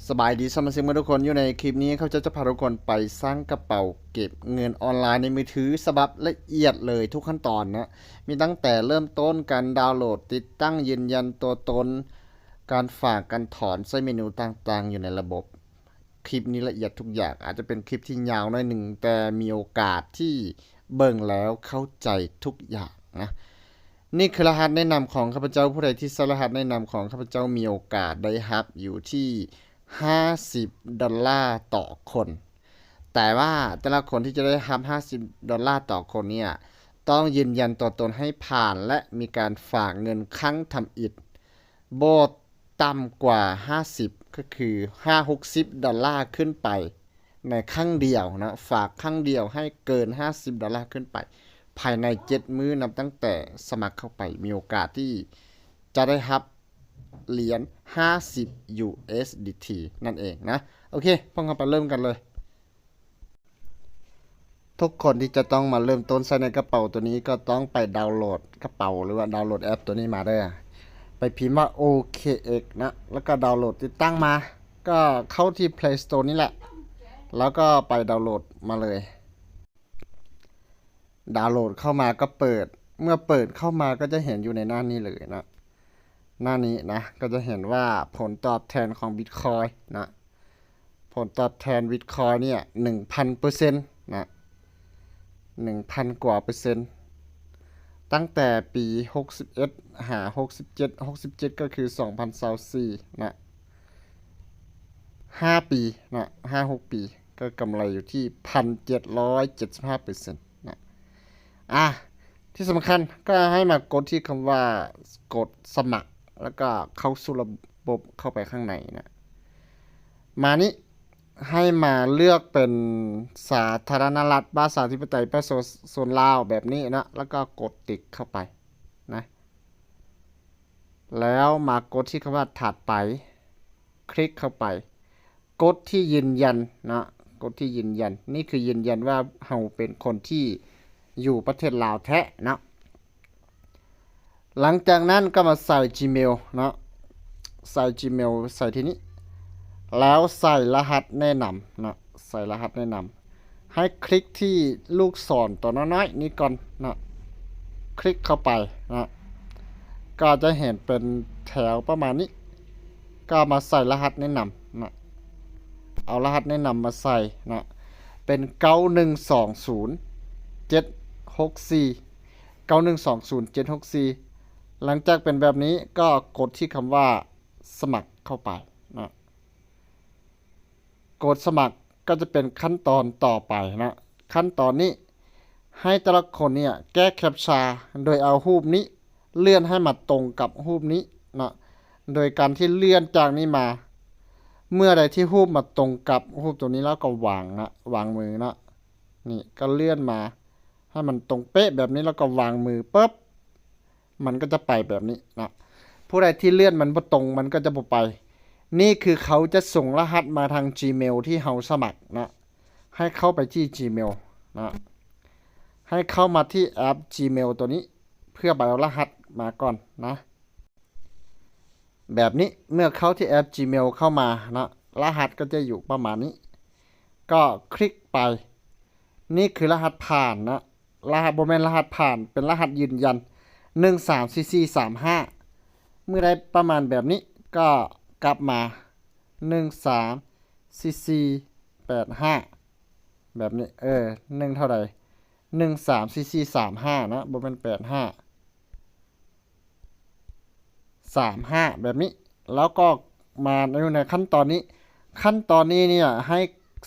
สบายดีสมาชิกทุกคนอยู่ในคลิปนี้เขาจะพาทุกคนไปสร้างกระเป๋าเก็บเงินออนไลน์ในมือถือฉบับละเอียดเลยทุกขั้นตอนนะมีตั้งแต่เริ่มต้นการดาวน์โหลดติดตั้งยืนยันตัวตนการฝากการถอนใช้เมนูต่างๆอยู่ในระบบคลิปนี้ละเอียดทุกอย่างอาจจะเป็นคลิปที่ยาวหน่อยหนึ่งแต่มีโอกาสที่เบิ่งแล้วเข้าใจทุกอย่างนะนี่คือรหัสแนะนำของข้าพเจ้าผู้ใดที่ใช้รหัสแนะนำของข้าพเจ้ามีโอกาสได้รับอยู่ที่$50ต่อคนแต่ว่าแต่ละคนที่จะได้รับ$50ต่อคนเนี่ยต้องยืนยันตัวตนให้ผ่านและมีการฝากเงินครั้งทำอิฐโบต่ำกว่า50ก็คือ$50ขึ้นไปในครั้งเดียวนะฝากครั้งเดียวให้เกิน$50ขึ้นไปภายใน7มื้อนับตั้งแต่สมัครเข้าไปมีโอกาสที่จะได้รับเหรียญ50 USDT นั่นเองนะโอเคพ้องกันไปเริ่มกันเลยทุกคนที่จะต้องมาเริ่มต้นใช้ในกระเป๋าตัวนี้ก็ต้องไปดาวน์โหลดกระเป๋าหรือว่าดาวน์โหลดแอปตัวนี้มาได้ไปพิมพ์ว่า OKX นะแล้วก็ดาวน์โหลดติดตั้งมาก็เข้าที่ Play Store นี่แหละแล้วก็ไปดาวน์โหลดมาเลยดาวน์โหลดเข้ามาก็เปิดเมื่อเปิดเข้ามาก็จะเห็นอยู่ในหน้านี้เลยนะหน้านี้นะก็จะเห็นว่าผลตอบแทนของ Bitcoin นะผลตอบแทน Bitcoin เนี่ย 1,000% นะ 1,000 กว่าเปอร์เซ็นต์ตั้งแต่ปี61หา67ก็คือ2024นะ5ปีนะ5-6 ปีก็กำไรอยู่ที่ 1,775% นะที่สำคัญก็ให้มากดที่คำว่ากดสมัครแล้วก็เข้าสู่ระบบเข้าไปข้างในนะมานี้ให้มาเลือกเป็นสาธารณรัฐประชาธิปไตยประชาชนลาวแบบนี้นะแล้วก็กดติ๊กเข้าไปนะแล้วมากดที่คำว่าถัดไปคลิกเข้าไปกดที่ยืนยันนะกดที่ยืนยันนี่คือยืนยันว่าเราเป็นคนที่อยู่ประเทศลาวแท้นะหลังจากนั้นก็มาใส่ Gmail นะใส่ Gmail ใส่ที่นี้แล้วใส่รหัสแนะนำนะใส่รหัสแนะนำให้คลิกที่ลูกศรตัวน้อยๆนี้ก่อนนะคลิกเข้าไปนะก็จะเห็นเป็นแถวประมาณนี้ก็มาใส่รหัสแนะนำนะเอารหัสแนะนำมาใส่นะเป็น9120-764 หลังจากเป็นแบบนี้ก็กดที่คำว่าสมัครเข้าไปนะกดสมัครก็จะเป็นขั้นตอนต่อไปนะขั้นตอนนี้ให้แต่ละคนเนี่ยแก้แคปชาโดยเอารูปนี้เลื่อนให้มาตรงกับรูปนี้นะโดยการที่เลื่อนจากนี้มาเมื่อใดที่รูปมาตรงกับรูปตัวนี้แล้วก็วางนะวางมือนะนี่ก็เลื่อนมาให้มันตรงเป๊ะแบบนี้แล้วก็วางมือปุ๊บมันก็จะไปแบบนี้นะผู้ใดที่เลื่อนมันบ่ตรงมันก็จะบ่ไปนี่คือเขาจะส่งรหัสมาทาง Gmail ที่เราสมัครนะให้เข้าไปที่ Gmail นะให้เข้ามาที่แอป Gmail ตัวนี้เพื่อไปเอารหัสมาก่อนนะแบบนี้เมื่อเข้าที่แอป Gmail เข้ามานะรหัสก็จะอยู่ประมาณนี้ก็คลิกไปนี่คือรหัสผ่านนะรหัสบ่แม่นรหัสผ่านเป็นรหัสยืนยัน134435เมื่อได้ประมาณแบบนี้ก็กลับมา134485แบบนี้1เท่าใด134435นะบ่แม่น8535แบบนี้แล้วก็มาอยู่ในขั้นตอนนี้เนี่ยให้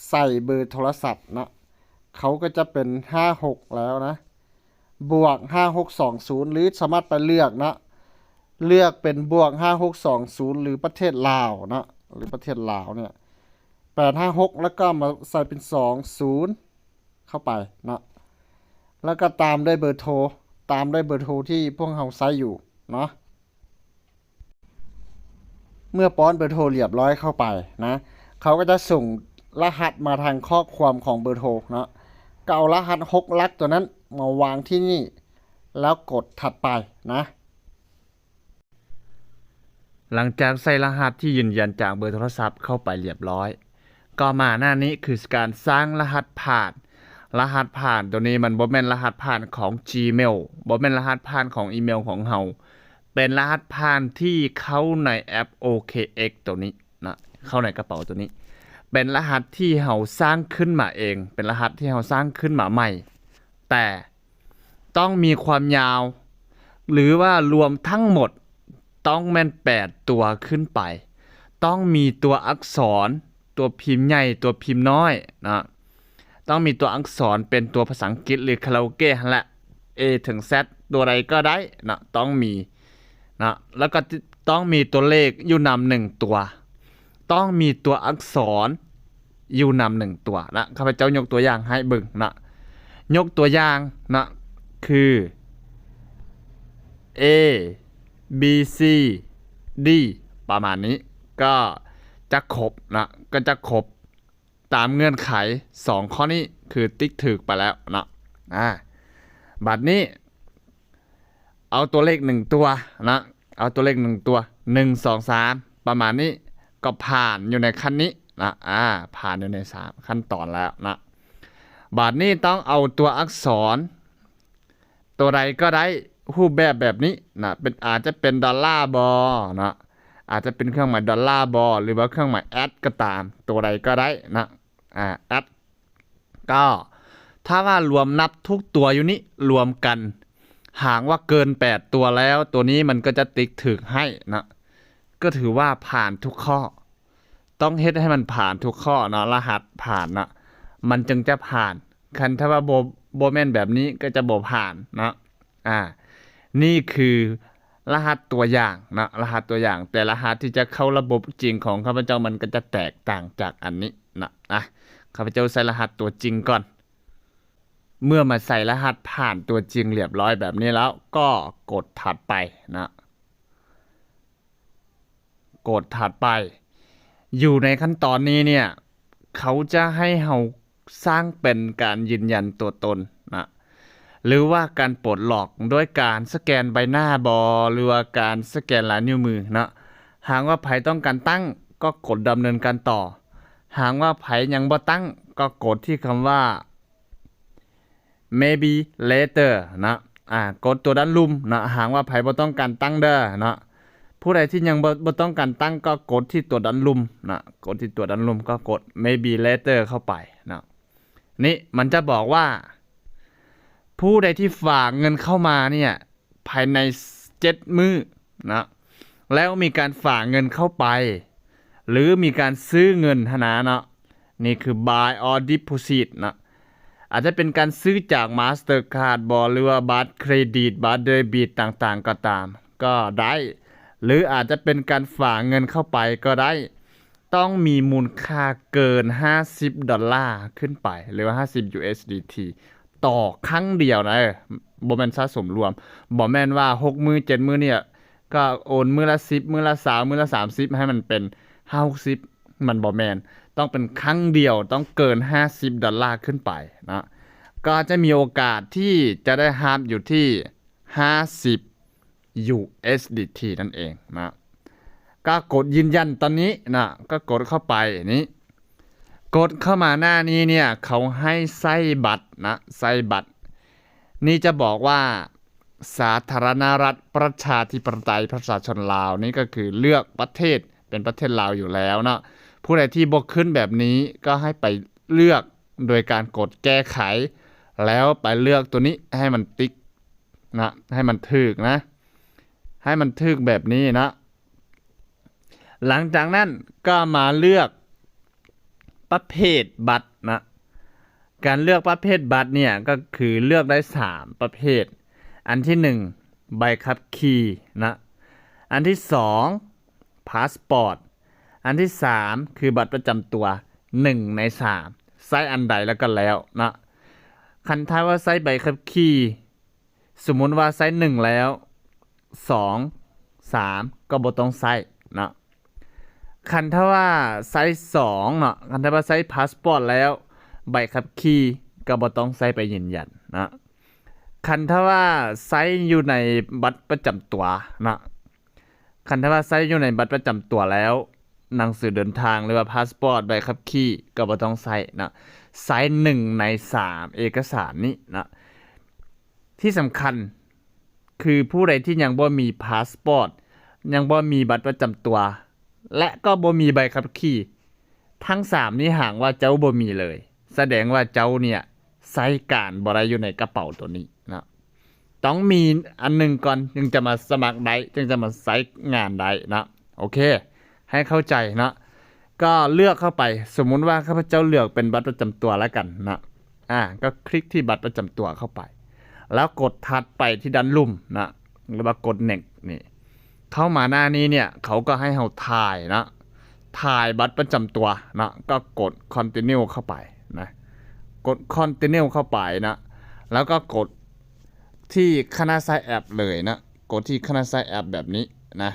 ใส่เบอร์โทรศัพท์นะเขาก็จะเป็น56แล้วนะบวก5620หรือสามารถไปเลือกนะเลือกเป็นบวก5620หรือประเทศลาวนะหรือประเทศลาวเนี่ย856แล้วก็มาใส่เป็น20เข้าไปนะแล้วก็ตามด้วยเบอร์โทรที่พวกเราใช้อยู่เนาะเมื่อป้อนเบอร์โทรเรียบร้อยเข้าไปนะเขาก็จะส่งรหัสมาทางข้อความของเบอร์โทรนะก็เอารหัส6หลักตัวนั้นมาวางที่นี่แล้วกดถัดไปนะ หลังจากใส่รหัสที่ยืนยันจากเบอร์โทรศัพท์เข้าไปเรียบร้อยก็มาหน้านี้คือการสร้างรหัสผ่านรหัสผ่านตัวนี้มันบ่แม่นรหัสผ่านของ Gmail บ่แม่นรหัสผ่านของอีเมลของเฮาเป็นรหัสผ่านที่เข้าในแอป OKX ตัวนี้นะเข้าในกระเป๋าตัวนี้เป็นรหัสที่เฮาสร้างขึ้นมาเองเป็นรหัสที่เฮาสร้างขึ้นมาใหม่แต่ต้องมีความยาวหรือว่ารวมทั้งหมดต้องแม่น8ตัวขึ้นไปต้องมีตัวอักษรตัวพิมพ์ใหญ่ตัวพิมพ์น้อยนะต้องมีตัวอักษรเป็นตัวภาษาอังกฤษหรือคาราโอเกะแหละ A ถึง Z ตัวใดก็ได้นะต้องมีนะแล้วก็ต้องมีตัวเลขอยู่นำหนึ่งตัวต้องมีตัวอักษรอยู่นำหนึ่งตัวนะข้าพเจ้ายกตัวอย่างให้เบิ่งนะยกตัวอย่างนะคือ A B C D ประมาณนี้ก็จะครบนะก็จะครบตามเงื่อนไข2ข้อนี้คือติ๊กถูกไปแล้วนะบัดนี้เอาตัวเลข1ตัวนะเอาตัวเลข1ตัว1 2 3ประมาณนี้ก็ผ่านอยู่ในขั้นนี้นะผ่านอยู่ใน3ขั้นตอนแล้วนะบัดนี้ต้องเอาตัวอักษรตัวใดก็ได้รูปแบบนี้นะเป็นอาจจะเป็นดอลลาร์บอนะอาจจะเป็นเครื่องหมายดอลลาร์บอหรือว่าเครื่องหมายแอดก็ตามตัวใดก็ได้นะแอดก็ถ้าว่ารวมนับทุกตัวอยู่นี้รวมกันหากว่าเกิน8ตัวแล้วตัวนี้มันก็จะติ๊กถึกให้นะก็ถือว่าผ่านทุกข้อต้องเฮ็ดให้มันผ่านทุกข้อนะรหัสผ่านนะมันจึงจะผ่านคันถ้าว่าโบแม่นแบบนี้ก็จะบ่ผ่านนะนี่คือรหัสตัวอย่างนะรหัสตัวอย่างแต่รหัสที่จะเข้าระบบจริงของข้าพเจ้ามันก็จะแตกต่างจากอันนี้นะข้าพเจ้าใส่รหัสตัวจริงก่อนเมื่อมาใส่รหัสผ่านตัวจริงเรียบร้อยแบบนี้แล้วก็กดถัดไปนะกดถัดไปอยู่ในขั้นตอนนี้เนี่ยเขาจะให้เราสร้างเป็นการยืนยันตัวตนนะหรือว่าการปลดล็อกด้วยการสแกนใบหน้าบอหรือว่าการสแกนลายนิ้วมือนะหากว่าไผต้องการตั้งก็กดดำเนินการต่อหากว่าไผยังบ่ตั้งก็กดที่คำว่า maybe later นะกดตัวด้านลุ่มนะหากว่าไผบ่ต้องการตั้งเด้อนะผู้ใดที่ยังบ่ต้องการตั้งก็กดที่ตัวด้านลุ่มนะกดที่ตัวด้านลุ่มก็กด maybe later เข้าไปนะนี่มันจะบอกว่าผู้ใดที่ฝากเงินเข้ามาเนี่ยภายใน7มื้อนะแล้วมีการฝากเงินเข้าไปหรือมีการซื้อเงินธนานะนี่คือ buy or deposit นะอาจจะเป็นการซื้อจาก Mastercard บหรือว่าบัตรเครดิตบัตรเดบิตต่างๆก็ตามก็ได้หรืออาจจะเป็นการฝากเงินเข้าไปก็ได้ต้องมีมูลค่าเกิน$50ขึ้นไปหรือว่า50 USDT ต่อครั้งเดียวนะบ่แม่นสะสมรวมบ่แม่นว่า6มื้อ7มื้อเนี่ยก็โอนมื้อละ10มื้อละ20มื้อละ30ให้มันเป็น50มันบ่แม่นต้องเป็นครั้งเดียวต้องเกิน$50ขึ้นไปนะก็จะมีโอกาสที่จะได้รับอยู่ที่50 USDT นั่นเองนะก็กดยืนยันตอนนี้นะก็กดเข้าไปนี้กดเข้ามาหน้านี้เนี่ยเขาให้ใส่บัตรนะใส่บัตรนี่จะบอกว่าสาธารณรัฐประชาธิปไตยประชาชนลาวนี่ก็คือเลือกประเทศเป็นประเทศลาวอยู่แล้วนะผู้ใดที่บ่ขึ้นแบบนี้ก็ให้ไปเลือกโดยการกดแก้ไขแล้วไปเลือกตัวนี้ให้มันติ๊กนะให้มันถูกนะให้มันถูกแบบนี้นะหลังจากนั้นก็มาเลือกประเภทบัตรนะการเลือกประเภทบัตรเนี่ยก็คือเลือกได้3ประเภทอันที่1ใบขับขี่นะอันที่2พาสปอร์ตอันที่3คือบัตรประจำตัว1ใน3ใช้อันใดแล้วก็แล้วนะคันท้ายว่าใช้ใบขับขี่สมมุติว่าใช้1แล้ว2 3ก็บ่ต้องใช้นะคันถ้าว่าไซส์2เนาะคันถ้าว่าไซส์พาสปอร์ตแล้วใบขับขี่ก็บ่ต้องใส่ไปยืนยันนะคันถ้าว่าไซส์อยู่ในบัตรประจำตัวนะ คันถ้าว่าใส่อยู่ในบัตรประจำตัวแล้วหนังสือเดินทางหรือว่าพาสปอร์ตใบขับขี่ก็บ่ต้องใส่นะใส่1 ใน 3เอกสารนี้นะที่สำคัญคือผู้ใดที่ยังบ่มีพาสปอร์ตยังบ่มีบัตรประจำตัว และก็บ่มีใบขับขี่ทั้ง3นี้หากว่าเจ้าบ่มีเลย แสดงว่าเจ้าเนี่ยใส่การบ่ได้อยู่ในกระเป๋าตัวนี้นะต้องมีอันหนึงก่อนจึงจะมาสมัครได้จึงจะมาใช้งานได้นะโอเคให้เข้าใจนะก็เลือกเข้าไปสมมุติว่าข้าพเจ้าเลือกเป็นบัตรประจำตัวแล้วกันนะก็คลิกที่บัตรประจำตัวเข้าไปแล้วกดถัดไปที่ด้านลุ่มนะหรือว่ากด next นี่เข้ามาหน้านี้เนี่ยเขาก็ให้เราถ่ายนะถ่ายบัตรประจำตัวนะก็กด continue เข้าไปนะกด continue เข้าไปนะแล้วก็กดที่คณะไซแอปเลยนะกดที่คณะไซแอปแบบนี้นะ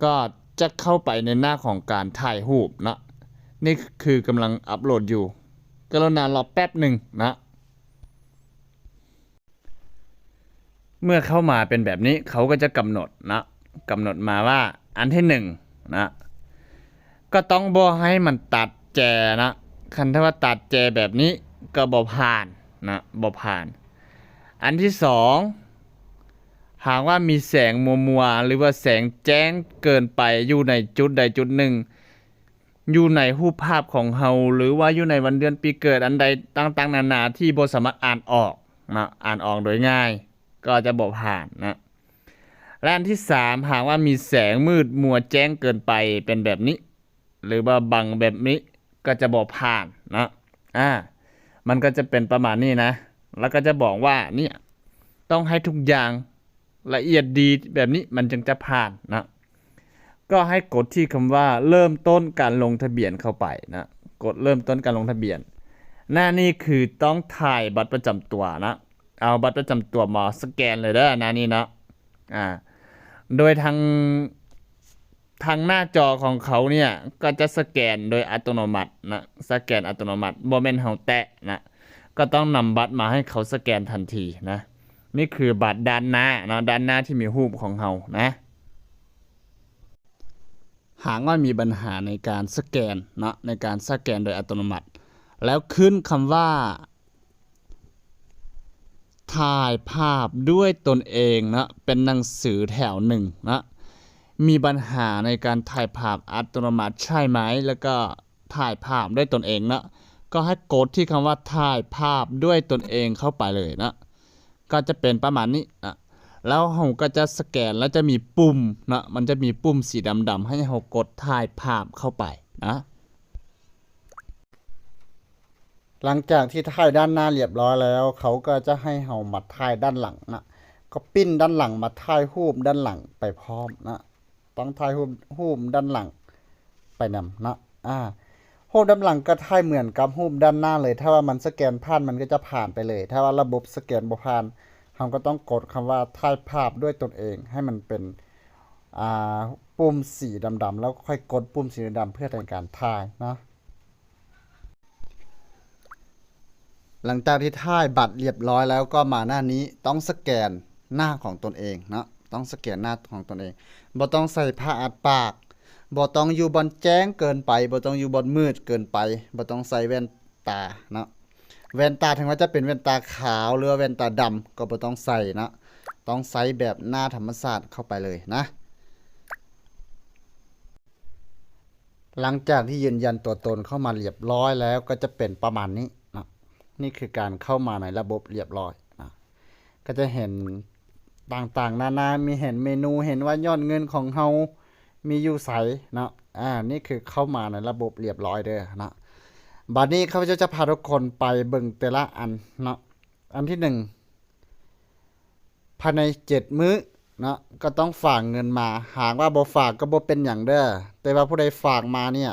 ก็จะเข้าไปในหน้าของการถ่ายรูปนะนี่คือกำลังอัปโหลดอยู่กรุณารอแป๊บหนึ่งนะเมื่อเข้ามาเป็นแบบนี้เขาก็จะกำหนดมาว่าอันที่1นะก็ต้องบ่ให้มันตัดแจนะคันถ้าว่าตัดแจแบบนี้ก็บ่ผ่านนะบ่ผ่านอันที่2หากว่ามีแสงมัวๆหรือว่าแสงแจ้งเกินไปอยู่ในจุดใดจุดหนึ่งอยู่ในรูปภาพของเฮาหรือว่าอยู่ในวันเดือนปีเกิดอันใดต่างๆนานาที่บ่สามารถอ่านออกนะอ่านออกโดยง่ายก็จะบ่ผ่านนะและอันที่3หากว่ามีแสงมืดมัวแจ้งเกินไปเป็นแบบนี้หรือว่าบังแบบนี้ก็จะบ่ผ่านนะมันก็จะเป็นประมาณนี้นะแล้วก็จะบอกว่าเนี่ยต้องให้ทุกอย่างละเอียดดีแบบนี้มันจึงจะผ่านนะก็ให้กดที่คำว่าเริ่มต้นการลงทะเบียนเข้าไปนะกดเริ่มต้นการลงทะเบียนหน้านี้คือต้องถ่ายบัตรประจำตัวนะเอาบัตรประจำตัวมาสแกนเลยเด้อหน้านี้นะโดยทางหน้าจอของเขาเนี่ยก็จะสแกนโดยอัตโนมัตินะสแกนอัตโนมัติบ่แม่นเฮาแตะนะก็ต้องนำบัตรมาให้เขาสแกนทันทีนะนี่คือบัตรด้านหน้านะด้านหน้าที่มีรูปของเฮานะหากว่ามีปัญหาในการสแกนนะในการสแกนโดยอัตโนมัติแล้วขึ้นคำว่าถ่ายภาพด้วยตนเองนะเป็นหนังสือแถว1นะมีปัญหาในการถ่ายภาพอัตโนมัติใช่ไหมแล้วก็ถ่ายภาพด้วยตนเองนะก็ให้กดที่คำว่าถ่ายภาพด้วยตนเองเข้าไปเลยนะก็จะเป็นประมาณนี้นะแล้วเราก็จะสแกนแล้วจะมีปุ่มนะมันจะมีปุ่มสีดำๆให้เรากดถ่ายภาพเข้าไปนะหลังจากที่ถ่ายด้านหน้าเรียบร้อยแล้วเขาก็จะให้เฮามาถ่ายด้านหลังนะก็ปิ้นด้านหลังมาถ่ายรูปด้านหลังไปพร้อมนะต้องถ่ายรูปด้านหลังไปนำนะรูปด้านหลังก็ถ่ายเหมือนกับรูปด้านหน้าเลยถ้าว่ามันสแกนผ่านมันก็จะผ่านไปเลยถ้าว่าระบบสแกนบ่ผ่านเราก็ต้องกดคำว่าถ่ายภาพด้วยตนเองให้มันเป็นปุ่มสีดำๆแล้วค่อยกดปุ่มสีดำเพื่อในการถ่ายนะหลังจากที่ถ่ายบัตรเรียบร้อยแล้วก็มาหน้านี้ต้องสแกนหน้าของตนเองนะต้องสแกนหน้าของตนเองบ่ต้องใส่ผ้าอัดปากบ่ต้องอยู่บนแจ้งเกินไปบ่ต้องอยู่บนมืดเกินไปบ่ต้องใส่แว่นตานะแว่นตาถึงว่าจะเป็นแว่นตาขาวหรือแว่นตาดำก็บ่ต้องใส่นะต้องใส่แบบหน้าธรรมชาติเข้าไปเลยนะหลังจากที่ยืนยันตัวตนเข้ามาเรียบร้อยแล้วก็จะเป็นประมาณนี้นะนี่คือการเข้ามาในระบบเรียบร้อยนะก็จะเห็นต่างๆนานามีเห็นเมนูเห็นว่ายอดเงินของเฮามีอยู่ไสนะนี่คือเข้ามาในระบบเรียบร้อยเด้อนะบัดนี้ข้าพเจ้าจะพาทุกคนไปเบิ่งแต่ละอันนะอันที่1ภายใน7มื้อนะก็ต้องฝากเงินมาหากว่าบ่ฝากก็บ่เป็นหยังเด้อแต่ว่าผู้ใดฝากมาเนี่ย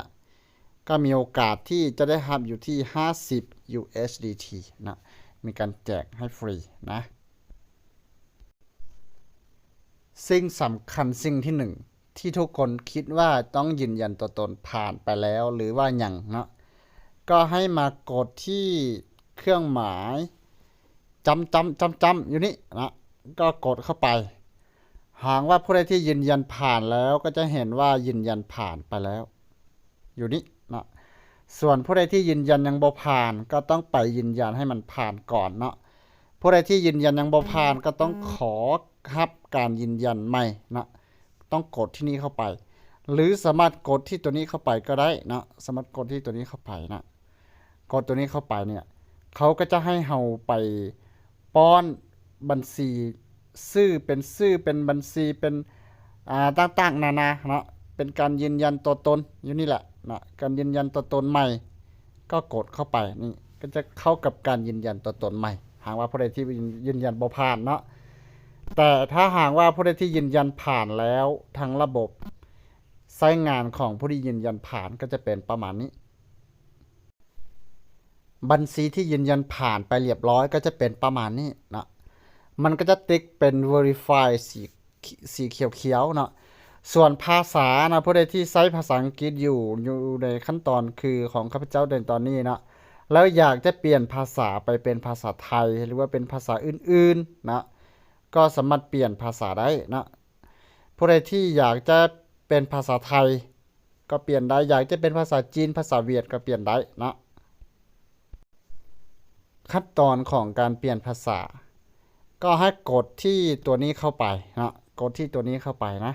ก็มีโอกาสที่จะได้รับอยู่ที่50 USDT นะมีการแจกให้ฟรีนะสิ่งสำคัญสิ่งที่1ที่ทุกคนคิดว่าต้องยืนยันตัวตนผ่านไปแล้วหรือว่ายังเนาะก็ให้มากดที่เครื่องหมายจำอยู่นี่นะก็กดเข้าไป หากว่าผู้ใดที่ยืนยันผ่านแล้วก็จะเห็นว่ายืนยันผ่านไปแล้ว อยู่นี้เนาะส่วนผู้ใดที่ยืนยันยังบ่ผ่านก็ต้องไปยืนยันให้มันผ่านก่อนเนาะผู้ใดที่ยืนยันยังบ่ผ่านก็ต้องขอรับการยืนยันใหม่นะต้องกดที่นี่เข้าไป หรือสามารถกดที่ตัวนี้เข้าไปก็ได้นะสามารถกดที่ตัวนี้เข้าไปนะกดตัวนี้เข้าไปเนี่ยเขาก็จะให้เราไปป้อนบัญชีชื่อเป็นบัญชีเป็นต่างๆนานาเนาะเป็นการยืนยันตัวตนอยู่นี่แหละนะการยืนยันตัวตนใหม่ก็กดเข้าไปนี่ก็จะเข้ากับการยืนยันตัวตนใหม่หากว่าผู้ใดที่ยืนยันบ่ผ่านเนาะแต่ถ้าหากว่าผู้ใดที่ยืนยันผ่านแล้วทางระบบใช้งานของผู้ที่ยืนยันผ่านก็จะเป็นประมาณนี้บัญชีที่ยืนยันผ่านไปเรียบร้อยก็จะเป็นประมาณนี้นะมันก็จะติ๊กเป็น verify สีเขียวๆเนาะส่วนภาษานะผู้ใดที่ใช้ภาษาอังกฤษอยู่ในขั้นตอนคือของข้าพเจ้าในตอนนี้นะแล้วอยากจะเปลี่ยนภาษาไปเป็นภาษาไทยหรือว่าเป็นภาษาอื่นๆนะก็สามารถเปลี่ยนภาษาได้นะผู้ใดที่อยากจะเป็นภาษาไทยก็เปลี่ยนได้อยากจะเป็นภาษาจีนภาษาเวียดก็เปลี่ยนได้นะขั้นตอนของการเปลี่ยนภาษาก็ให้กดที่ตัวนี้เข้าไปนะกดที่ตัวนี้เข้าไปนะ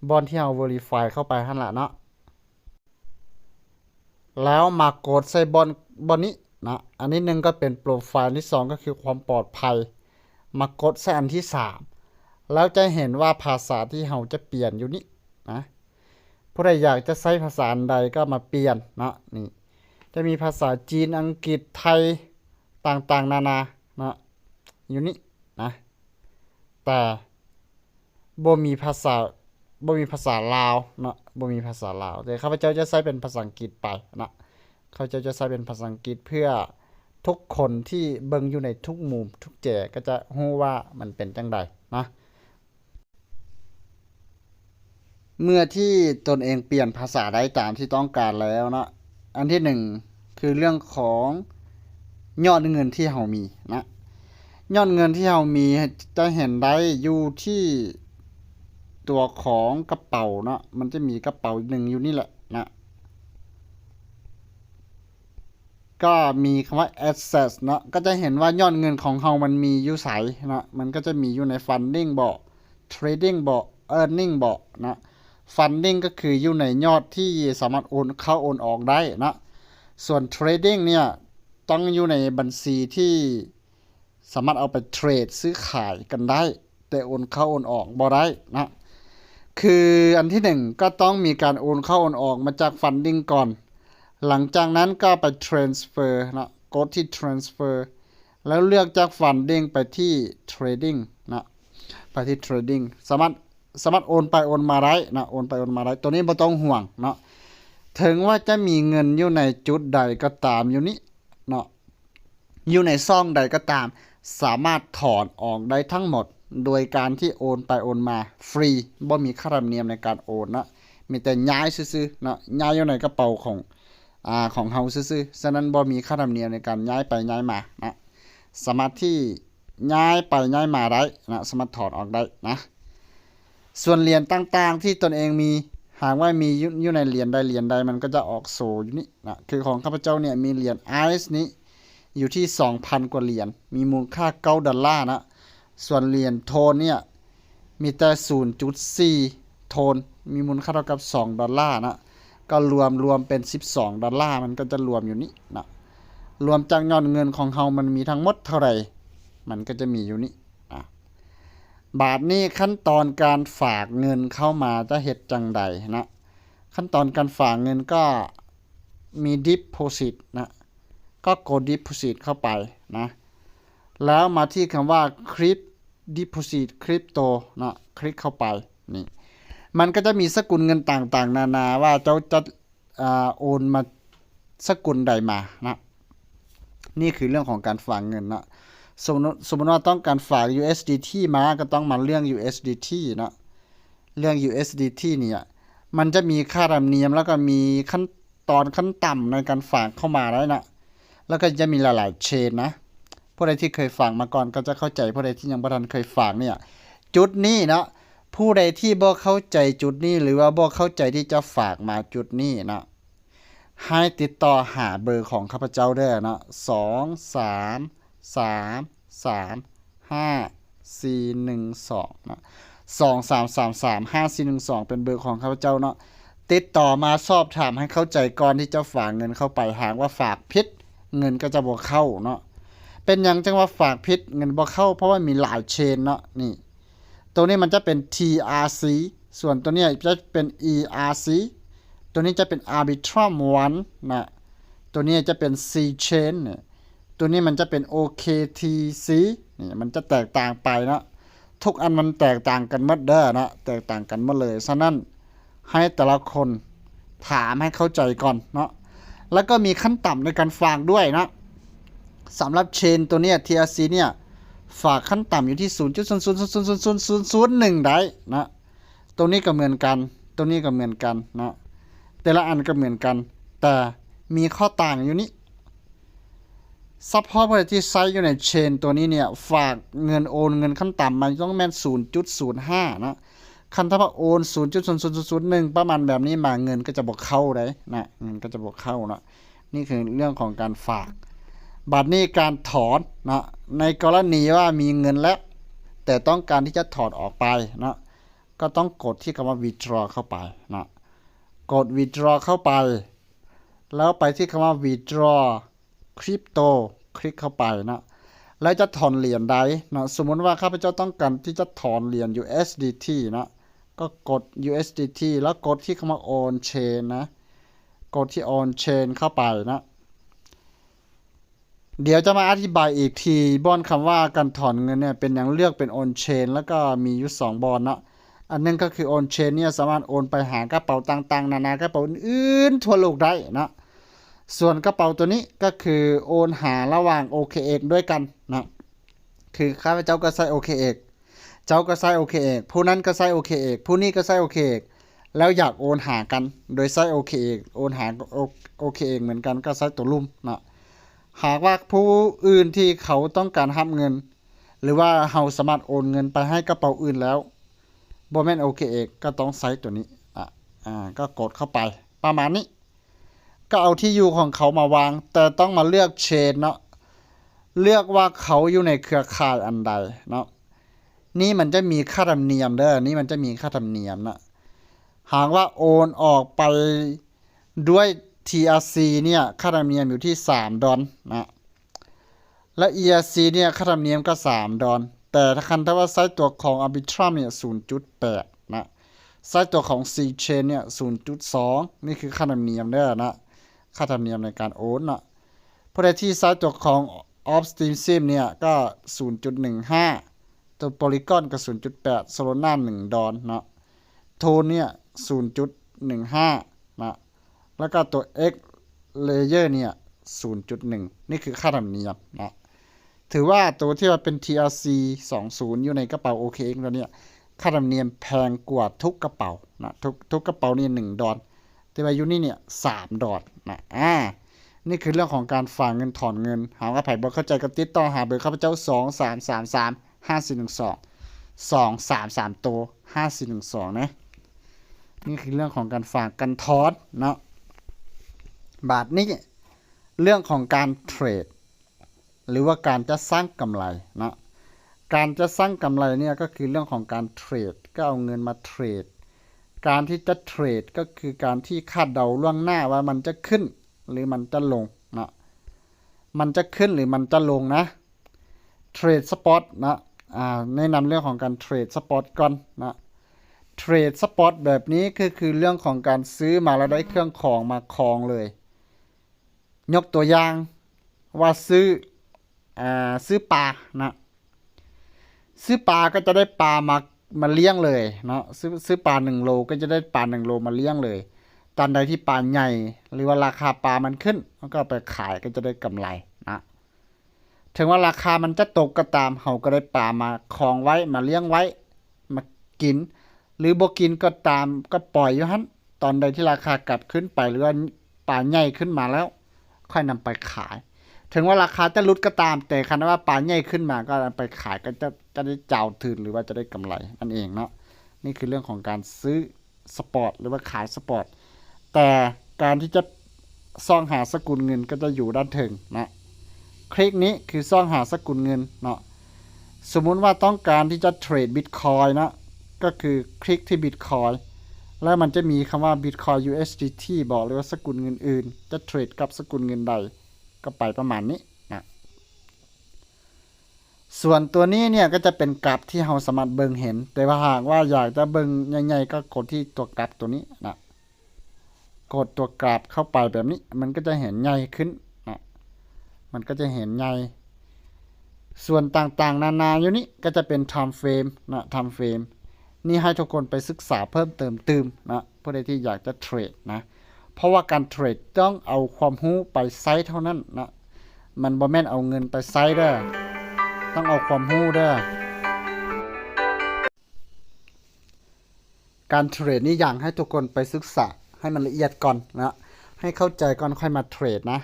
บอนที่เอา verify เข้าไปหั่นละเนาะแล้วมากดใส่บอนนี้นะอันนี้หนึ่งก็เป็นโปรไฟล์ที่สองก็คือความปลอดภัยมากดใส่อันที่สามแล้วจะเห็นว่าภาษาที่เราจะเปลี่ยนอยู่นี้นะผู้ใดอยากจะใช้ภาษาอันใดก็มาเปลี่ยนนะนี่จะมีภาษาจีนอังกฤษไทยต่างๆนานานะอยู่นี้นะแต่บ่มีภาษาลาวนะบ่มีภาษาลาวแต่ข้าพเจ้าจะใช้เป็นภาษาอังกฤษไปนะข้าพเจ้าจะใช้เป็นภาษาอังกฤษเพื่อทุกคนที่เบิ่งอยู่ในทุกมุมทุกแจก็จะรู้ว่ามันเป็นจังไดนะเมื่อที่ตนเองเปลี่ยนภาษาได้ตามที่ต้องการแล้วนะอันที่หนึ่งคือเรื่องของยอดเงินที่เรามีนะยอดเงินที่เรามีจะเห็นได้อยู่ที่ตัวของกระเป๋าเนาะมันจะมีกระเป๋าหนึ่งอยู่นี่แหละนะก็มีคำว่า access เนาะก็จะเห็นว่ายอดเงินของเรามันมีอยู่ไสนะมันก็จะมีอยู่ใน funding บ่ trading บ่ earning บ่นะ funding ก็คืออยู่ในยอดที่สามารถโอนเข้าโอนออกได้นะส่วน trading เนี่ยต้องอยู่ในบัญชีที่สามารถเอาไปเทรดซื้อขายกันได้แต่โอนเข้าโอนออกบ่ได้นะคืออันที่หนึ่งก็ต้องมีการโอนเข้าโอนออกมาจาก funding ก่อนหลังจากนั้นก็ไป transfer นะกดที่ transfer แล้วเลือกจาก funding ไปที่ trading นะไปที่ trading สามารถโอนไปโอนมาได้นะโอนไปโอนมาได้ตัวนี้บ่ต้องห่วงเนาะถึงว่าจะมีเงินอยู่ในจุดใดก็ตามอยู่นี้เนาะอยู่ในซองใดก็ตามสามารถถอนออกได้ทั้งหมดโดยการที่โอนไปโอนมาฟรีบ่มีค่าธรรมเนียมในการโอนนะมีแต่ย้ายซื่อๆเนาะย้ายอยู่ในกระเป๋าของเฮาซื่อๆฉะนั้นบ่มีค่าธรรมเนียมในการย้ายไปย้ายมานะสามารถที่ย้ายไปย้ายมาได้นะสามารถถอนออกได้นะส่วนเหรียญต่างๆที่ตนเองมีหากว่ามีอยู่ในเหรียญใดมันก็จะออกโซอยู่นี่นะคือของข้าพเจ้าเนี่ยมีเหรียญ ICE นี้อยู่ที่ 2,000 กว่าเหรียญมีมูลค่า$9นะส่วนเหรียญโทนเนี่ยมีแต่ 0.4 โทนมีมูลค่าเท่ากับ$2นะก็รวมเป็น$12มันก็จะรวมอยู่นี่นะรวมจากยอดเงินของเฮามันมีทั้งหมดเท่าไหร่มันก็จะมีอยู่นี่บาทนี้ขั้นตอนการฝากเงินเข้ามาจะเฮ็ดจังใดนะขั้นตอนการฝากเงินก็มี deposit นะก็กด deposit เข้าไปนะแล้วมาที่คำว่า crypt deposit crypto นะคลิกเข้าไปนี่มันก็จะมีสกุลเงินต่างๆนานาว่าเจ้าจะโอนมาสกุลใดมานะนี่คือเรื่องของการฝากเงินนะสมมุติว่าต้องการฝาก USDT มาก็ต้องมาเรื่อง USDT นะเรื่อง USDT เนี่ยมันจะมีค่าธรรมเนียมแล้วก็มีขั้นต่ำในการฝากเข้ามาได้นะแล้วก็จะมีหลายๆเชนนะผู้ใดที่เคยฝากมาก่อนก็จะเข้าใจผู้ใดที่ยังบ่ทันเคยฝากเนี่ยจุดนี้นะ ผู้ใดที่บ่เข้าใจจุดนี้หรือว่าบ่เข้าใจที่จะฝากมาจุดนี้นะให้ติดต่อหาเบอร์ของข้าพเจ้าเด้อนะ233354412นะ233354412เป็นเบอร์ของข้าพเจ้าเนาะติดต่อมาสอบถามให้เข้าใจก่อนที่จะฝากเงินเข้าไปหากว่าฝากผิดเงินก็จะบ่เข้าเนาะเป็นหยังจังว่าฝากผิดเงินบ่เข้าเพราะว่ามีหลายเชนเนาะนี่ตัวนี้มันจะเป็น TRC ส่วนตัวนี้จะเป็น ERC ตัวนี้จะเป็น Arbitrum 1นะตัวนี้จะเป็น C chain เนี่ยตัวนี้มันจะเป็น OKTC นี่มันจะแตกต่างไปนะทุกอันมันแตกต่างกันหมดเด้อนะแตกต่างกันหมดเลยฉะนั้นให้แต่ละคนถามให้เข้าใจก่อนเนาะแล้วก็มีขั้นต่ำในการฝากด้วยนะสำหรับเชนตัวเนี้ย TRC เนี่ยฝากขั้นต่ำอยู่ที่ 0.000000001 ได้นะตัวนี้ก็เหมือนกันตัวนี้ก็เหมือนกันนะแต่ละอันก็เหมือนกันแต่มีข้อต่างอยู่นี้ซัพพอร์ตที่ไซต์อยู่ในเชนตัวนี้เนี่ยฝากเงินโอนเงินขั้นต่ำมันต้องแม่น 0.05 นะคันถ้าว่าโอน 0.0001 ประมาณแบบนี้มาเงินก็จะบ่เข้าได้นะเงินก็จะบ่เข้านะนี่คือเรื่องของการฝากบัดนี้การถอนนะในกรณีว่ามีเงินแล้วแต่ต้องการที่จะถอดออกไปนะก็ต้องกดที่คำว่า withdraw เข้าไปนะกด withdraw เข้าไปแล้วไปที่คำว่า withdraw crypto คลิกเข้าไปนะแล้วจะถอนเหรียญใดนะสมมุติว่าข้าพเจ้าต้องการที่จะถอนเหรียญ USDT นะก็กด USDT แล้วกดที่คำว่า on chain นะกดที่ on chain เข้าไปนะเดี๋ยวจะมาอธิบายอีกทีบอนคำว่าการถอนเงินเนี่ยเป็นอย่างเลือกเป็น on chain แล้วก็มีอยู่2บอนนะอันนึงก็คือ on chain เนี่ยสามารถโอนไปหากระเป๋าต่างๆนานากระเป๋าอื่นๆทั่วโลกได้นะส่วนกระเป๋าตัวนี้ก็คือโอนหาระหว่าง OKX ด้วยกันนะคือข้าพเจ้าก็ใช้ OKX เจ้าก็ใช้ OKX ผู้นั้นก็ใช้ OKX ผู้นี้ก็ใช้ OKX แล้วอยากโอนหากันโดยใช้ OKX โอนหา OKX เหมือนกันก็ใช้ตัวลุ่มนะหากว่าผู้อื่นที่เขาต้องการรับเงินหรือว่าเราสามารถโอนเงินไปให้กระเป๋าอื่นแล้วบ่แม่น OKX ก็ต้องใช้ตัวนี้ก็กดเข้าไปประมาณนี้ก็เอาที่อยู่ของเขามาวางแต่ต้องมาเลือกเชนเนาะเลือกว่าเขาอยู่ในเครือข่ายอันใดเนาะนี่มันจะมีค่าธรรมเนียมเด้อนี่มันจะมีค่าธรรมเนียมนะหากว่าโอนออกไปด้วย TRC เนี่ยค่าธรรมเนียมอยู่ที่$3นะและ ERC เนี่ยค่าธรรมเนียมก็$3แต่ถ้าว่าไซต์ตัวของ Arbitrum เนี่ย 0.8 นะไซต์ตัวของ C Chain เนี่ย 0.2 นี่คือค่าธรรมเนียมเด้อนะค่าธรรมเนียมในการโอนนะผู้ใดที่ไซต์ตัวของ Upstream Sim เนี่ยก็ 0.15 ตัว Polygon ก็ 0.8 Solana $1นะโทนเนี่ย 0.15 นะแล้วก็ตัว X Layer เนี่ย 0.1 นี่คือค่าธรรมเนียมนะถือว่าตัวที่ว่าเป็น TRC 20อยู่ในกระเป๋า OKX แล้วเนี่ยค่าธรรมเนียมแพงกว่าทุกกระเป๋านะทุกกระเป๋านี่$1แต่ว่าอยู่นี่เนี่ย$3นะนี่คือเรื่องของการฝากเงินถอนเงินหากว่าไผบ่เข้าใจก็ติดต่อหาเบอร์ข้าพเจ้า23335412 233ตัว5412นะนี่คือเรื่องของการฝากกันถอนเนาะบาทนี้เรื่องของการเทรดหรือว่าการจะสร้างกำไรนะการจะสร้างกำไรเนี่ยก็คือเรื่องของการเทรดก็เอาเงินมาเทรดการที่จะเทรดก็คือการที่คาดเดาล่วงหน้าว่ามันจะขึ้นหรือมันจะลงนะมันจะขึ้นหรือมันจะลงนะเทรดสปอตนะแนะนำเรื่องของการเทรดสปอตก่อนนะเทรดสปอตแบบนี้คือเรื่องของการซื้อมาแล้วได้เครื่องของมาครองเลยยกตัวอย่างว่าซื้อปลานะซื้อปลาก็จะได้ปลามาเลี้ยงเลยเนาะซื้อปลา1โลก็จะได้ปลา1โลมาเลี้ยงเลยตอนใดที่ปลาใหญ่หรือว่าราคาปลามันขึ้นมันก็ไปขายก็จะได้กำไรนะถึงว่าราคามันจะตกก็ตามเขาก็ได้ปลามาครองไว้มาเลี้ยงไว้มากินหรือบ่กินก็ตามก็ปล่อยอยู่หั่นตอนใดที่ราคากลับขึ้นไปหรือว่าปลาใหญ่ขึ้นมาแล้วค่อยนำไปขายถึงว่าราคาจะลดก็ตามแต่คันว่าปลาใหญ่ขึ้นมาก็ไปขายก็จะได้เจ้าถืนหรือว่าจะได้กำไรนั่นเองเนาะ นี่คือเรื่องของการซื้อสปอร์ตหรือว่าขายสปอร์ตแต่การที่จะซ่องหาสกุลเงินก็จะอยู่ด้านถึงนะคลิกนี้คือซ่องหาสกุลเงินเนาะสมมุติว่าต้องการที่จะเทรดบิตคอยนะก็คือคลิกที่บิตคอยแล้วมันจะมีคำว่า Bitcoin USDT บอกเลยว่าสกุลเงินอื่นจะเทรดกับสกุลเงินใดก็ไปประมาณนี้นะส่วนตัวนี้เนี่ยก็จะเป็นกราฟที่เราสามารถเบิ่งเห็นแต่ว่าหากว่าอยากจะเบิ่งใหญ่ๆก็กดที่ตัวกราฟตัวนี้นะกดตัวกราฟเข้าไปแบบนี้มันก็จะเห็นใหญ่ขึ้นนะมันก็จะเห็นใหญ่ส่วนต่างๆนานาอยู่นี้ก็จะเป็น time frame นะ time frameนี่ให้ทุกคนไปศึกษาเพิ่มเติมนะผู้ใดที่อยากจะเทรดนะเพราะว่าการเทรดต้องเอาความรู้ไปใช้เท่านั้นนะมันบ่แม่นเอาเงินไปใช้เด้อต้องเอาความรู้เด้อการเทรดนี่อย่างให้ทุกคนไปศึกษาให้มันละเอียดก่อนนะให้เข้าใจก่อนค่อยมาเทรดนะ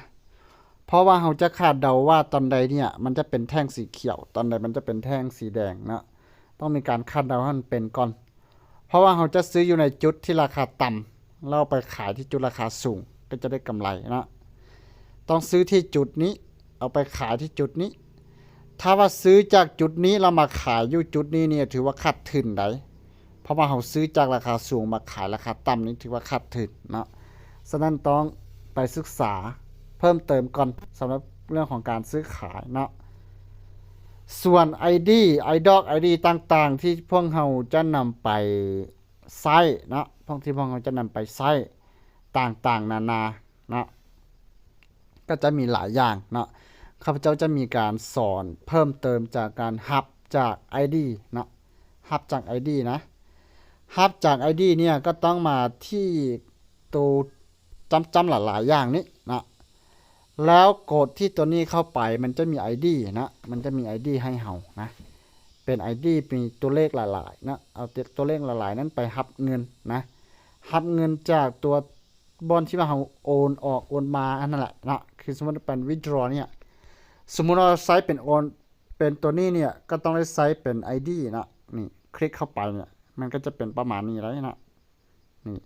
เพราะว่าเราจะคาดเดาว่าตอนใดเนี่ยมันจะเป็นแท่งสีเขียวตอนใดมันจะเป็นแท่งสีแดงนะต้องมีการคาดเดาให้มันเป็นก่อนเพราะว่าเราจะซื้ออยู่ในจุดที่ราคาต่ำเราไปขายที่จุดราคาสูงก็จะได้กำไรนะต้องซื้อที่จุดนี้เอาไปขายที่จุดนี้ถ้าว่าซื้อจากจุดนี้เรามาขายอยู่จุดนี้เนี่ยถือว่าขาดทุนได้เพราะว่าเราซื้อจากราคาสูงมาขายราคาต่ำนี่ถือว่าขาดทุนนะฉะนั้นต้องไปศึกษาเพิ่มเติมก่อนสำหรับเรื่องของการซื้อขายนะส่วน ID IDOC ID ต่างๆที่พวกเราจะนำไปใช้นะพวกเราจะนำไปใช้ต่างๆนานานะก็จะมีหลายอย่างนะข้าพเจ้าจะมีการสอนเพิ่มเติมจากการหับจาก ID นะหับจาก ID นะหับจาก ID เนี่ยก็ต้องมาที่ตัวจำหลายๆอย่างนี้นะแล้วกดที่ตัวนี้เข้าไปมันจะมี ID นะมันจะมี ID ให้เฮานะเป็น ID มีตัวเลขหลายๆนะเอาตัวเลขหลายๆนั้นไปหับเงินนะหับเงินจากตัวบอนที่ว่าเฮาโอนออกโอนมาอันนั้นแหละนะคือสมมุติเป็น withdraw เนี่ยสมมุติเราใช้เป็นโอนเป็นตัวนี้เนี่ยก็ต้องได้ใช้เป็น ID นะนี่คลิกเข้าไปเนี่ยมันก็จะเป็นประมาณนี้แล้วนะนี่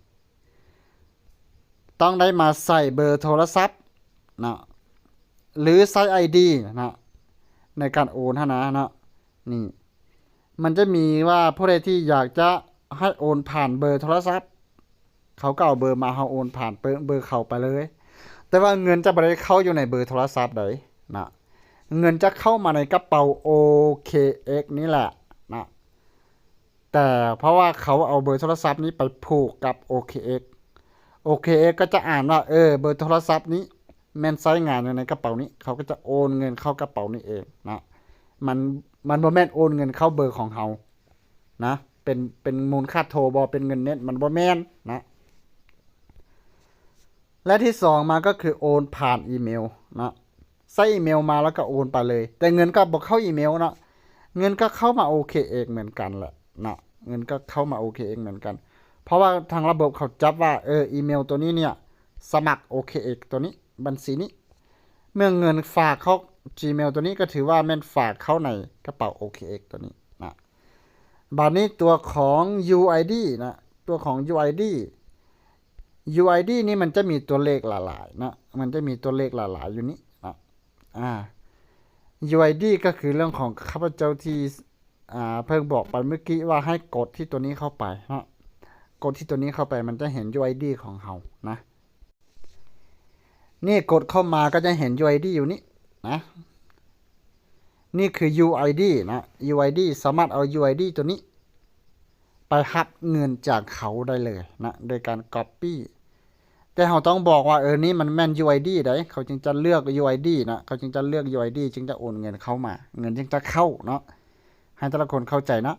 ต้องได้มาใส่เบอร์โทรศัพท์นะหรือใช้ ID นะในการโอนนะนี่มันจะมีว่าผู้ใดที่อยากจะให้โอนผ่านเบอร์โทรศัพท์เขาก็เอาเบอร์มาเขาโอนผ่านเบอร์เขาไปเลยแต่ว่าเงินจะไม่ได้เข้าอยู่ในเบอร์โทรศัพท์ใดนะเงินจะเข้ามาในกระเป๋า OKX นี่แหละนะแต่เพราะว่าเขาเอาเบอร์โทรศัพท์นี้ไปผูกกับ OKX ก็จะอ่านว่าเบอร์โทรศัพท์นี้แม่นใช้งานอยู่ในกระเป๋านี้เขาก็จะโอนเงินเข้ากระเป๋านี้เองนะมันบ่แม่นโอนเงินเข้าเบอร์ของเฮานะเป็นมูลค่าโทรบ่เป็นเงินเน็ตมันบ่แม่นนะและที่2มาก็คือโอนผ่านอีเมลนะใส่อีเมลมาแล้วก็โอนไปเลยแต่เงินก็บ่เข้าอีเมลนะเงินก็เข้ามา OKX เหมือนกันแหละนะเงินก็เข้ามา OKX เหมือนกันเพราะว่าทางระบบเขาจับว่าอีเมลตัวนี้เนี่ยสมัคร OKX ตัวนี้บัญชีนี้เมื่อเงินฝากเข้า Gmail ตัวนี้ก็ถือว่าแม่นฝากเข้าในกระเป๋า OKX ตัวนี้นะบัดนี้ตัวของ UID นะตัวของ UID นี่มันจะมีตัวเลขหลายๆนะมันจะมีตัวเลขหลายๆอยู่นี้นะUID ก็คือเรื่องของข้าพเจ้าที่เพิ่งบอกไปเมื่อกี้ว่าให้กดที่ตัวนี้เข้าไปนะกดที่ตัวนี้เข้าไปมันจะเห็น UID ของเฮานะนี่กดเข้ามาก็จะเห็น UID อยู่นี่นะนี่คือ UID นะ UID สามารถเอา UID ตัวนี้ไปหับเงินจากเขาได้เลยนะโดยการ Copy แต่เราต้องบอกว่านี่มันแม่น UID ได้เขาจึงจะเลือก UID นะเขาจึงจะเลือก UID จึงจะโอนเงินเข้ามาเงินจึงจะเข้าเนาะให้แต่ละคนเข้าใจนะ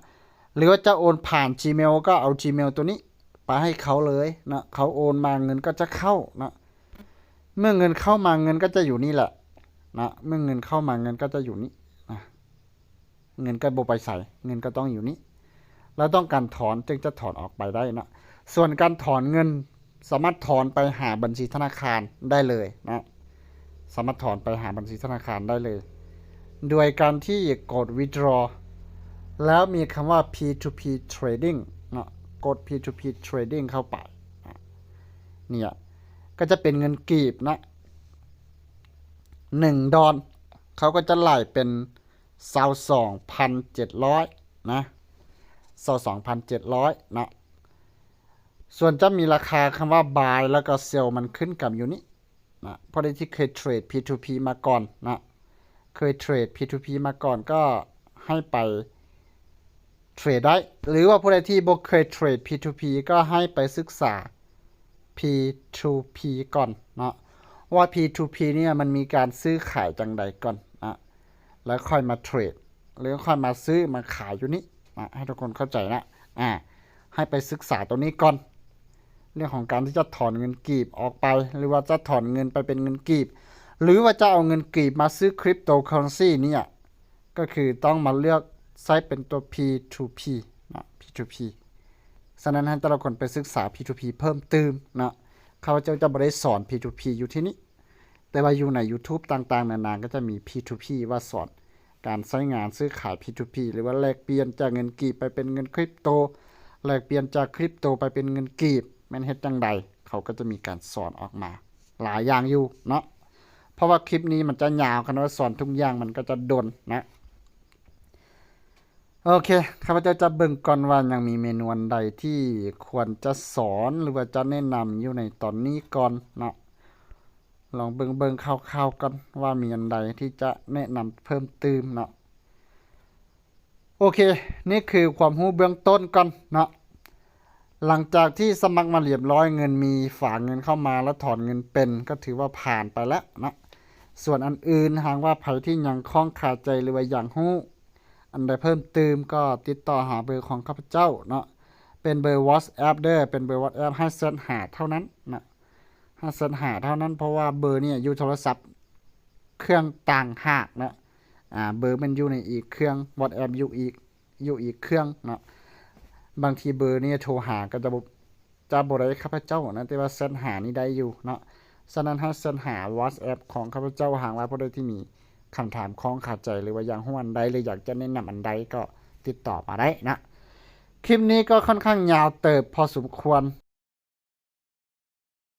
หรือว่าจะโอนผ่าน Gmail ก็เอา Gmail ตัวนี้ไปให้เขาเลยนะเขาโอนมาเงินก็จะเข้านะเมื่อเงินเข้ามาเงินก็จะอยู่นี่แหละนะเมื่อเงินเข้ามาเงินก็จะอยู่นี่นะเงินก็บ่ไปใส่เงินก็ต้องอยู่นี่แล้วต้องการถอนจึงจะถอนออกไปได้นะส่วนการถอนเงินสามารถถอนไปหาบัญชีธนาคารได้เลยนะสามารถถอนไปหาบัญชีธนาคารได้เลยโดยการที่กด withdraw แล้วมีคำว่า P2P trading นะ กด P2P Trading เข้าไปเนี่ยก็จะเป็นเงินกีบนะ1 ดอลเขาก็จะไหลเป็น22,700นะ22,700นะส่วนจะมีราคาคำว่า buy แล้วก็ sell มันขึ้นกับอยู่นี้นะเพราะที่เคยเทรด P2P มาก่อนนะเคยเทรด P2P มาก่อนก็ให้ไปเทรดได้หรือว่าผู้ใดที่บ่เคยเทรด P2P ก็ให้ไปศึกษา P2P ก่อนนะว่า P2P เนี่ยมันมีการซื้อขายจังใดก่อนนะแล้วค่อยมาเทรดหรือค่อยมาซื้อมาขายอยู่นี้นะให้ทุกคนเข้าใจนะให้ไปศึกษาตัวนี้ก่อนเรื่องของการที่จะถอนเงินกีบออกไปหรือว่าจะถอนเงินไปเป็นเงินกีบหรือว่าจะเอาเงินกีบมาซื้อคริปโตเคอเรนซีเนี่ยก็คือต้องมาเลือกใช้เป็นตัว P2P นะ P2P ฉะนั้นให้แต่ละคนไปศึกษา P2P เพิ่มเติมนะเขาจะบ่ได้สอน P2P อยู่ที่นี้แต่ว่าอยู่ใน YouTube ต่างๆนานาก็จะมี P2P ว่าสอนการใช้งานซื้อขาย P2P หรือว่าแลกเปลี่ยนจากเงินกีบไปเป็นเงินคริปโตแลกเปลี่ยนจากคริปโตไปเป็นเงินกีบแม่นเฮ็ดจังใดเขาก็จะมีการสอนออกมาหลายอย่างอยู่เนาะเพราะว่าคลิปนี้มันจะยาวคันว่าสอนทุกอย่างมันก็จะดนนะโอเคข้าพเจ้าจะเบิ่งก่อนว่ายังมีเมนูอันใดที่ควรจะสอนหรือว่าจะแนะนำอยู่ในตอนนี้ก่อนเนาะลองเบิ่งคร่าวๆกันว่ามีอันใดที่จะแนะนำเพิ่มเติมเนาะโอเคนี่คือความรู้เบื้องต้นก่อนเนาะหลังจากที่สมัครมาเรียบร้อยเงินมีฝากเงินเข้ามาแล้วถอนเงินเป็นก็ถือว่าผ่านไปแล้วนะส่วนอันอื่นหากว่าใครที่ยังคล่องคาใจหรือว่าอยากรู้อันใดเพิ่มเติมก็ติดต่อหาเบอร์ของข้าพเจ้าเนาะเป็นเบอร์ WhatsApp เด้อเป็นเบอร์ WhatsApp ให้เสิร์ชหาเท่านั้นนะให้เสิร์ชหาเท่านั้นเพราะว่าเบอร์เนี่ยอยู่โทรศัพท์เครื่องต่างหากนะเบอร์มันอยู่ในอีกเครื่อง WhatsApp อยู่อีกเครื่องเนาะบางทีเบอร์นี่โทรหาก็จะบ่ได้ข้าพเจ้านะแต่ว่าเสิร์ชหานี่ได้อยู่เนาะฉะนั้นให้เสิร์ชหา WhatsApp ของข้าพเจ้าหากว่าผู้ใดที่มีคำถามข้องขาดใจหรือว่าอย่างรู้อันใดหรืออยากจะแนะนำอันใดก็ติดต่อมาได้นะคลิปนี้ก็ค่อนข้างยาวเติบพอสมควร